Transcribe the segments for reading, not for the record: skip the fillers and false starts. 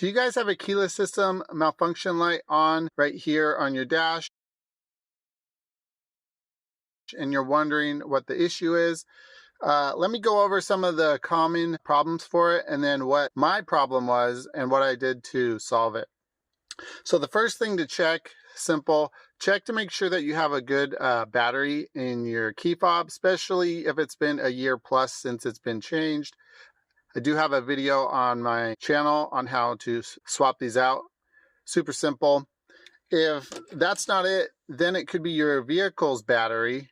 Do you guys have a keyless system malfunction light on right here on your dash and you're wondering what the issue is? Let me go over some of the common problems for it and then what my problem was and what I did to solve it. So the first thing to check, simple, check to make sure that you have a good battery in your key fob, especially if it's been a year plus since it's been changed. I do have a video on my channel on how to swap these out. Super simple. If that's not it, then it could be your vehicle's battery.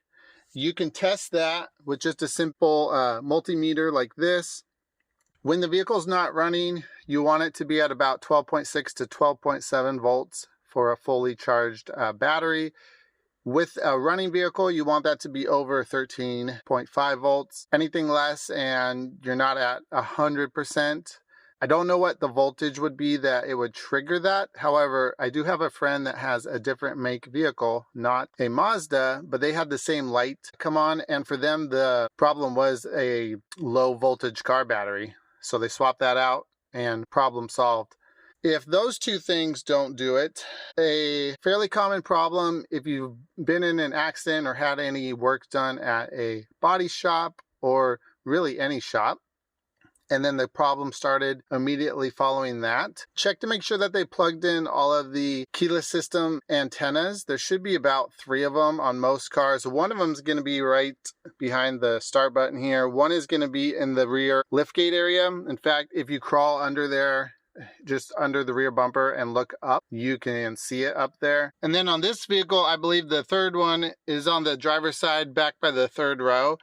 You can test that with just a simple multimeter like this. When the vehicle's not running, you want it to be at about 12.6 to 12.7 volts for a fully charged battery. With a running vehicle, you want that to be over 13.5 volts. Anything less and you're not at 100%. I don't know what the voltage would be that it would trigger that. However, I do have a friend that has a different make vehicle, not a Mazda, but they had the same light come on. And for them, the problem was a low voltage car battery. So they swapped that out and problem solved. If those two things don't do it, a fairly common problem if you've been in an accident or had any work done at a body shop or really any shop, and then the problem started immediately following that, check to make sure that they plugged in all of the keyless system antennas. There should be about 3 of them on most cars. One of them is going to be right behind the start button here. One is going to be in the rear liftgate area. In fact, if you crawl under there, just under the rear bumper and look up, you can see it up there. And then on this vehicle, I believe the third one is on the driver's side back by the third row.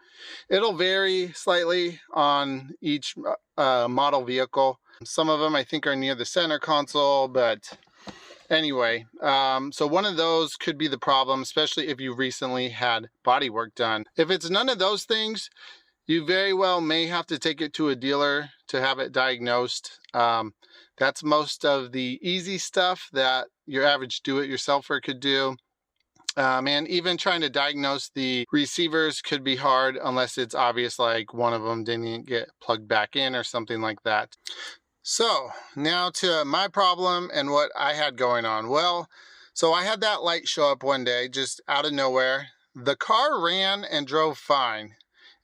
It'll vary slightly on each model vehicle. Some of them I think are near the center console, but anyway, so one of those could be the problem, especially if you recently had body work done. If it's none of those things, you very well may have to take it to a dealer to have it diagnosed. That's most of the easy stuff that your average do-it-yourselfer could do. And even trying to diagnose the receivers could be hard unless it's obvious, like one of them didn't get plugged back in or something like that. So now to my problem and what I had going on. Well, so I had that light show up one day just out of nowhere. The car ran and drove fine.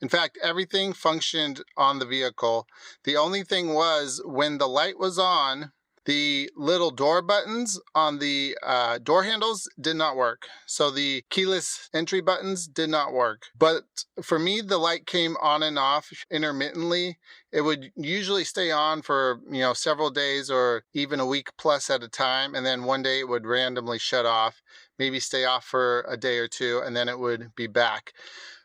In fact, everything functioned on the vehicle. The only thing was when the light was on, the little door buttons on the door handles did not work. So the keyless entry buttons did not work. But for me, the light came on and off intermittently. It would usually stay on for, several days or even a week plus at a time. And then one day it would randomly shut off, maybe stay off for a day or two, and then it would be back.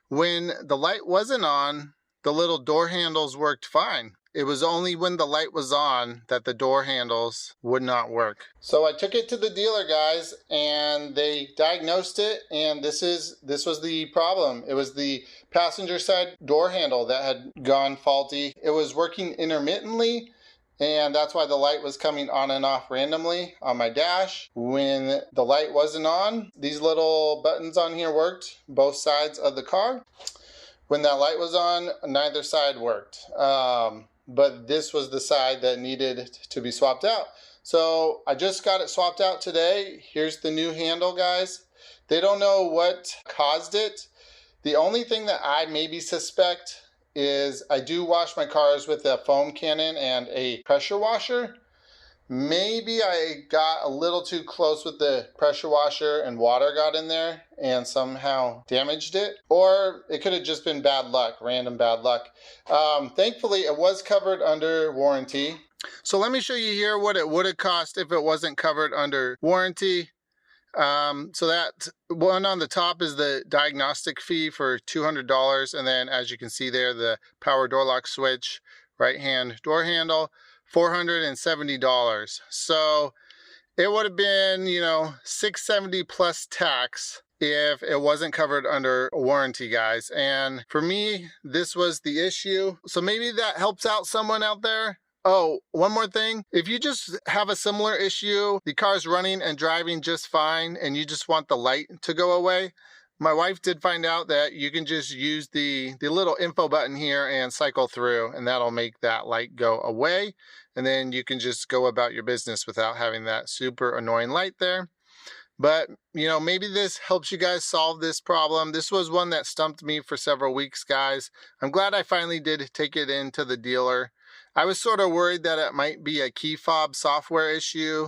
When the light wasn't on, the little door handles worked fine. It was only when the light was on that the door handles would not work. So I took it to the dealer, guys, and they diagnosed it, and this was the problem. It was the passenger side door handle that had gone faulty. It was working intermittently, and that's why the light was coming on and off randomly on my dash. When the light wasn't on, these little buttons on here worked, both sides of the car. When that light was on, neither side worked. But this was the side that needed to be swapped out. So I just got it swapped out today. Here's the new handle, guys. They don't know what caused it. The only thing that I maybe suspect is I do wash my cars with a foam cannon and a pressure washer. Maybe I got a little too close with the pressure washer and water got in there and somehow damaged it. Or it could have just been bad luck, random bad luck. Thankfully, it was covered under warranty. So let me show you here what it would have cost if it wasn't covered under warranty. So that one on the top is the diagnostic fee for $200. And then as you can see there, the power door lock switch, right hand door handle, $470. So it would have been, $670 plus tax if it wasn't covered under warranty, guys. And for me, this was the issue. So maybe that helps out someone out there. Oh, one more thing. If you just have a similar issue, the car's running and driving just fine, and you just want the light to go away, my wife did find out that you can just use the little info button here and cycle through, and that'll make that light go away. and then you can just go about your business without having that super annoying light there. But, maybe this helps you guys solve this problem. This was one that stumped me for several weeks, guys. I'm glad I finally did take it into the dealer. I was sort of worried that it might be a key fob software issue,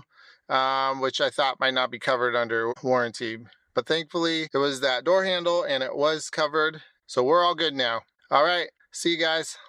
which I thought might not be covered under warranty. But thankfully, it was that door handle and it was covered. So we're all good now. All right. See you guys.